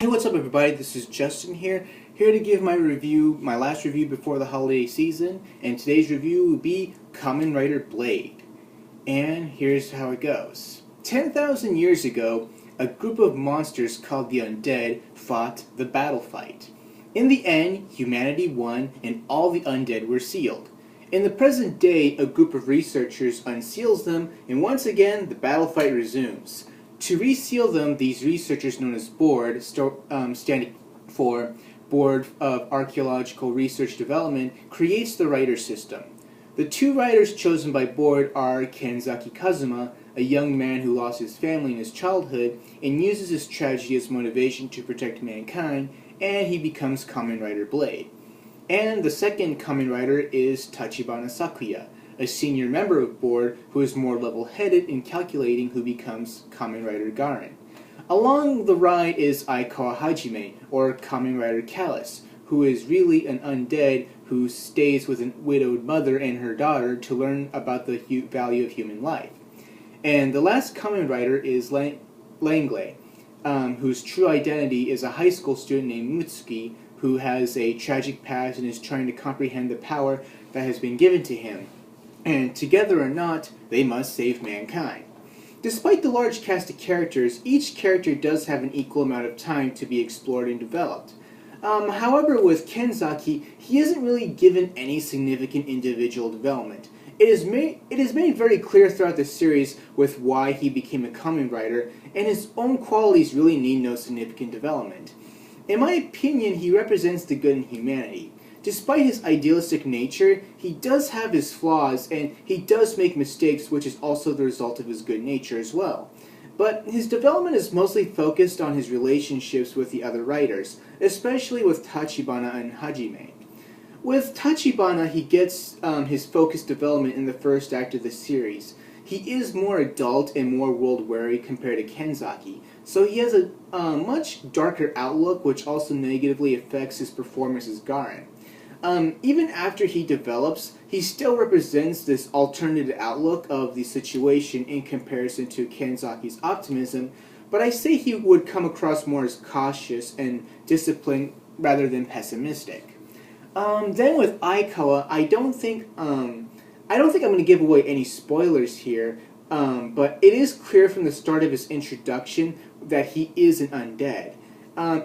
Hey, what's up everybody? This is Justin here to give my last review before the holiday season, and today's review will be Kamen Rider Blade. And here's how it goes. 10,000 years ago, a group of monsters called the Undead fought the battle fight. In the end, humanity won and all the undead were sealed. In the present day, a group of researchers unseals them, and once again, the battle fight resumes. To reseal them, these researchers, known as BORD, standing for Board of Archaeological Research Development, creates the Rider system. The two riders chosen by BORD are Kenzaki Kazuma, a young man who lost his family in his childhood and uses his tragedy as motivation to protect mankind, and he becomes Kamen Rider Blade. And the second Kamen Rider is Tachibana Sakuya, a senior member of BORD who is more level-headed in calculating, who becomes Kamen Rider Garen. Along the ride is Aikawa Hajime, or Kamen Rider Callus, who is really an undead who stays with a widowed mother and her daughter to learn about the value of human life. And the last Kamen Rider is Langley, whose true identity is a high school student named Mutsuki, who has a tragic past and is trying to comprehend the power that has been given to him. And together or not, they must save mankind. Despite the large cast of characters, each character does have an equal amount of time to be explored and developed. However, with Kenzaki, he isn't really given any significant individual development. It is made very clear throughout the series with why he became a Kamen Rider, and his own qualities really need no significant development. In my opinion, he represents the good in humanity. Despite his idealistic nature, he does have his flaws, and he does make mistakes, which is also the result of his good nature as well. But his development is mostly focused on his relationships with the other writers, especially with Tachibana and Hajime. With Tachibana, he gets his focused development in the first act of the series. He is more adult and more world-weary compared to Kenzaki, so he has a much darker outlook, which also negatively affects his performance as Garen. Even after he develops, he still represents this alternative outlook of the situation in comparison to Kenzaki's optimism, but I say he would come across more as cautious and disciplined rather than pessimistic. Then with Aikawa, I don't think I'm going to give away any spoilers here, but it is clear from the start of his introduction that he is an undead.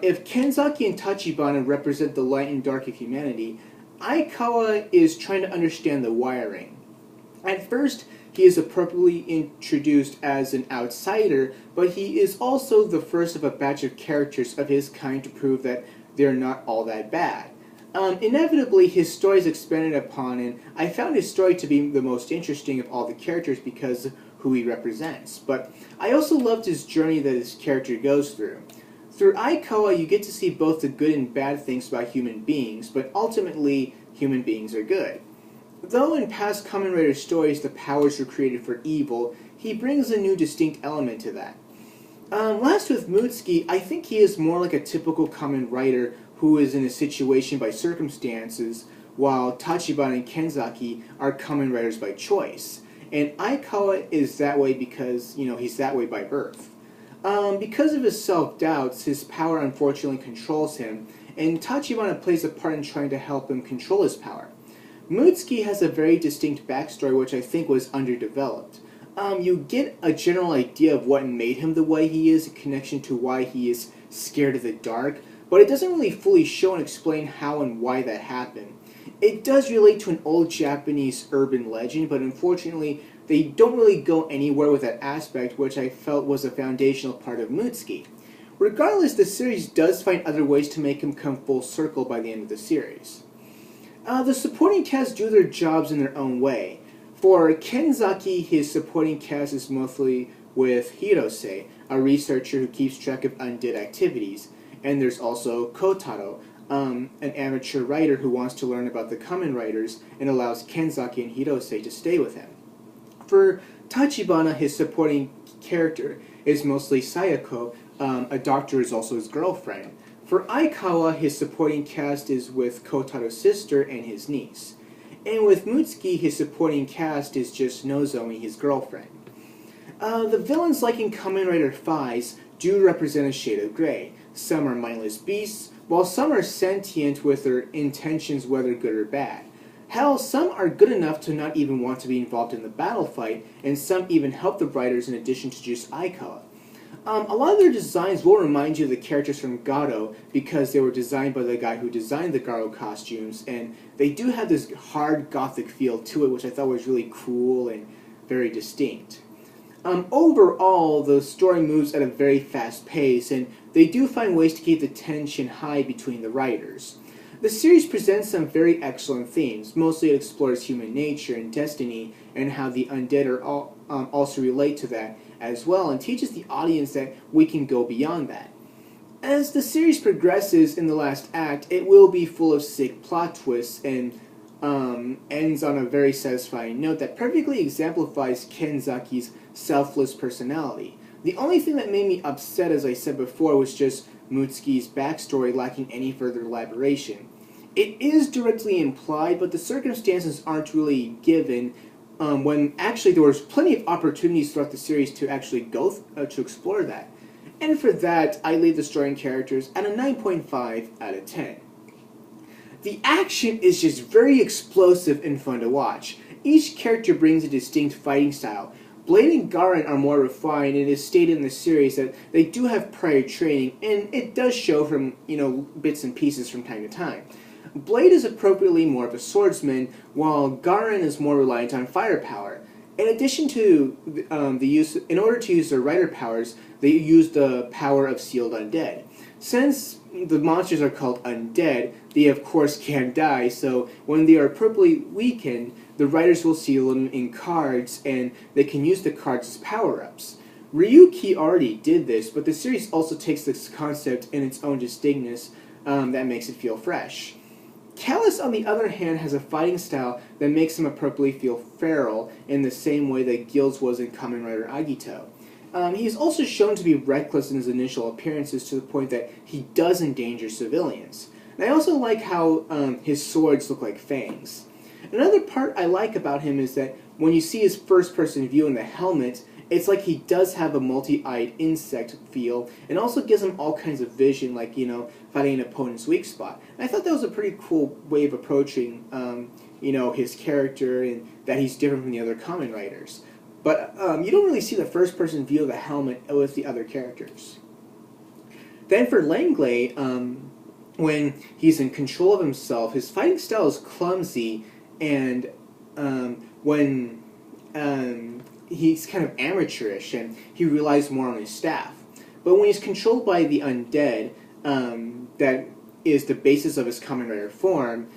If Kenzaki and Tachibana represent the light and dark of humanity, Aikawa is trying to understand the wiring. At first, he is appropriately introduced as an outsider, but he is also the first of a batch of characters of his kind to prove that they're not all that bad. Inevitably, his story is expanded upon, and I found his story to be the most interesting of all the characters because of who he represents. But I also loved his journey that his character goes through. Through Aikawa, you get to see both the good and bad things about human beings, but ultimately, human beings are good. Though in past Kamen Rider stories the powers were created for evil, he brings a new distinct element to that. Last with Mutsuki, I think he is more like a typical Kamen Rider who is in a situation by circumstances, while Tachibana and Kenzaki are Kamen Riders by choice. And Aikawa is that way because, he's that way by birth. Because of his self-doubts, his power unfortunately controls him, and Tachibana plays a part in trying to help him control his power. Mutsuki has a very distinct backstory which I think was underdeveloped. You get a general idea of what made him the way he is, a connection to why he is scared of the dark, but it doesn't really fully show and explain how and why that happened. It does relate to an old Japanese urban legend, but unfortunately they don't really go anywhere with that aspect, which I felt was a foundational part of Mutsuki. Regardless, the series does find other ways to make him come full circle by the end of the series. The supporting cast do their jobs in their own way. For Kenzaki, his supporting cast is mostly with Hirose, a researcher who keeps track of undead activities, and there's also Kotaro, an amateur writer who wants to learn about the Kamen Riders and allows Kenzaki and Hirose to stay with him. For Tachibana, his supporting character is mostly Sayako, a doctor who is also his girlfriend. For Aikawa, his supporting cast is with Kotaro's sister and his niece. And with Mutsuki, his supporting cast is just Nozomi, his girlfriend. The villains, like in Kamen Rider Faiz, do represent a shade of gray. some are mindless beasts, while some are sentient with their intentions, whether good or bad. Hell, some are good enough to not even want to be involved in the battle fight, and some even help the writers in addition to just Aikawa. A lot of their designs will remind you of the characters from Garo because they were designed by the guy who designed the Garo costumes, and they do have this hard gothic feel to it, which I thought was really cool and very distinct. Overall, the story moves at a very fast pace, and they do find ways to keep the tension high between the writers. The series presents some very excellent themes. Mostly it explores human nature and destiny, and how the undead are also relate to that as well, and teaches the audience that we can go beyond that. As the series progresses in the last act, it will be full of sick plot twists and ends on a very satisfying note that perfectly exemplifies Kenzaki's selfless personality. The only thing that made me upset, as I said before, was just Mutsuki's backstory lacking any further elaboration. It is directly implied, but the circumstances aren't really given, when actually there was plenty of opportunities throughout the series to actually go to explore that. And for that, I leave the story and characters at a 9.5 out of 10. The action is just very explosive and fun to watch. Each character brings a distinct fighting style. Blade and Garen are more refined, and it is stated in the series that they do have prior training, and it does show from, bits and pieces from time to time. Blade is appropriately more of a swordsman, while Garen is more reliant on firepower. In addition to in order to use their rider powers, they use the power of sealed undead. Since the monsters are called undead, they of course can die, so when they are appropriately weakened, the writers will seal them in cards, and they can use the cards as power-ups. Ryuki already did this, but the series also takes this concept in its own distinctness that makes it feel fresh. Callus, on the other hand, has a fighting style that makes him appropriately feel feral in the same way that Gills was in Kamen Rider Agito. He is also shown to be reckless in his initial appearances to the point that he does endanger civilians. And I also like how his swords look like fangs. Another part I like about him is that when you see his first-person view in the helmet, it's like he does have a multi-eyed insect feel, and also gives him all kinds of vision, like, fighting an opponent's weak spot. And I thought that was a pretty cool way of approaching, his character, and that he's different from the other Kamen Riders. But you don't really see the first-person view of the helmet with the other characters. Then for Langley, when he's in control of himself, his fighting style is clumsy, and when he's kind of amateurish, and he relies more on his staff. But when he's controlled by the undead, that is the basis of his Kamen Rider form,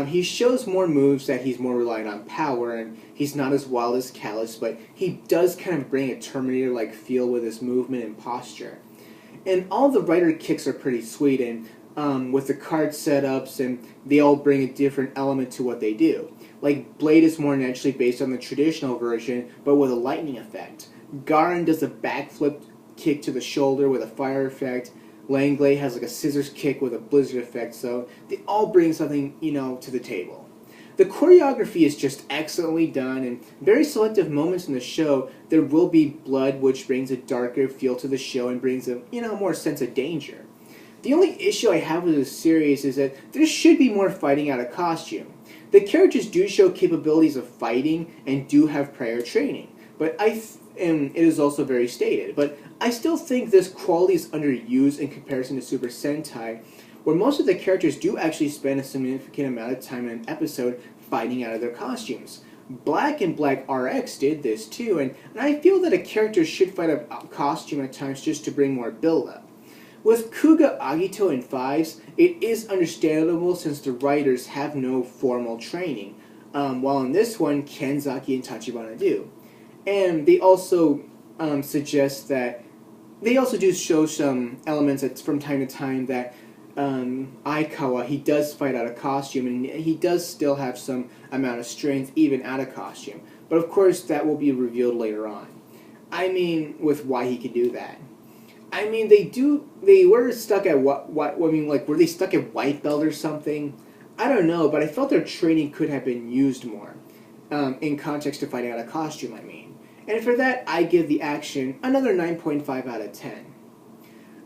he shows more moves that he's more reliant on power, and he's not as wild as Callus, but he does kind of bring a Terminator-like feel with his movement and posture. And all the rider kicks are pretty sweet, and with the card setups, and they all bring a different element to what they do. Like, Blade is more naturally based on the traditional version, but with a lightning effect. Garen does a backflip kick to the shoulder with a fire effect. Langley has like a scissors kick with a blizzard effect, so they all bring something, to the table. The choreography is just excellently done, and very selective moments in the show, there will be blood, which brings a darker feel to the show and brings a, more sense of danger. The only issue I have with this series is that there should be more fighting out of costume. The characters do show capabilities of fighting and do have prior training, but and it is also very stated. But I still think this quality is underused in comparison to Super Sentai, where most of the characters do actually spend a significant amount of time in an episode fighting out of their costumes. Black and Black RX did this too, and I feel that a character should fight a costume at times just to bring more build-up. With Kuga, Agito, and Fives, it is understandable since the writers have no formal training, while in this one, Kenzaki and Tachibana do. And they also suggest that, they also do show some elements that from time to time that Aikawa, he does fight out of costume, and he does still have some amount of strength even out of costume. But of course, that will be revealed later on. With why he can do that. They were stuck at were they stuck at white belt or something? I don't know, but I felt their training could have been used more, in context to fighting out of costume, And for that, I give the action another 9.5 out of 10.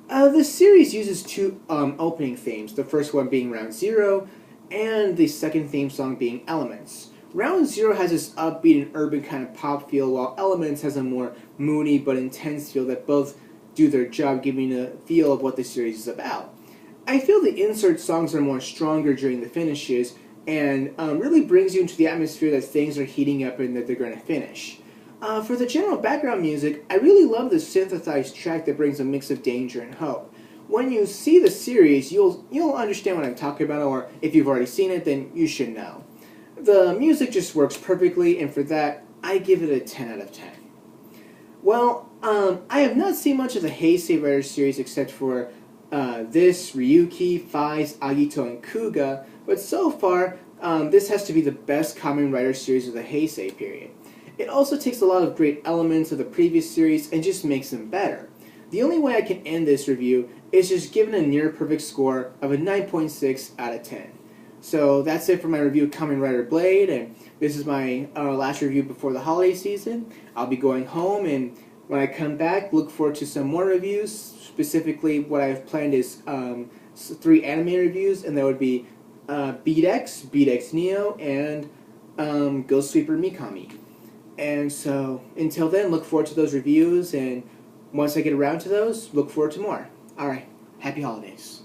The series uses two opening themes, the first one being Round Zero, and the second theme song being Elements. Round Zero has this upbeat and urban kind of pop feel, while Elements has a more moody but intense feel that both do their job giving a feel of what the series is about. I feel the insert songs are more stronger during the finishes and really brings you into the atmosphere that things are heating up and that they're going to finish. For the general background music, I really love the synthesized track that brings a mix of danger and hope. When you see the series, you'll understand what I'm talking about, or if you've already seen it, then you should know. The music just works perfectly, and for that, I give it a 10 out of 10. Well, I have not seen much of the Heisei Rider series except for this, Ryuki, Faiz, Agito, and Kuga, but so far, this has to be the best Kamen Rider series of the Heisei period. It also takes a lot of great elements of the previous series and just makes them better. The only way I can end this review is just giving a near perfect score of a 9.6 out of 10. So that's it for my review of Kamen Rider Blade, and this is my last review before the holiday season. I'll be going home, and when I come back, look forward to some more reviews. Specifically, what I've planned is 3 anime reviews, and that would be Beat X Neo, and Ghost Sweeper Mikami. And so, until then, look forward to those reviews, and once I get around to those, look forward to more. Alright, happy holidays.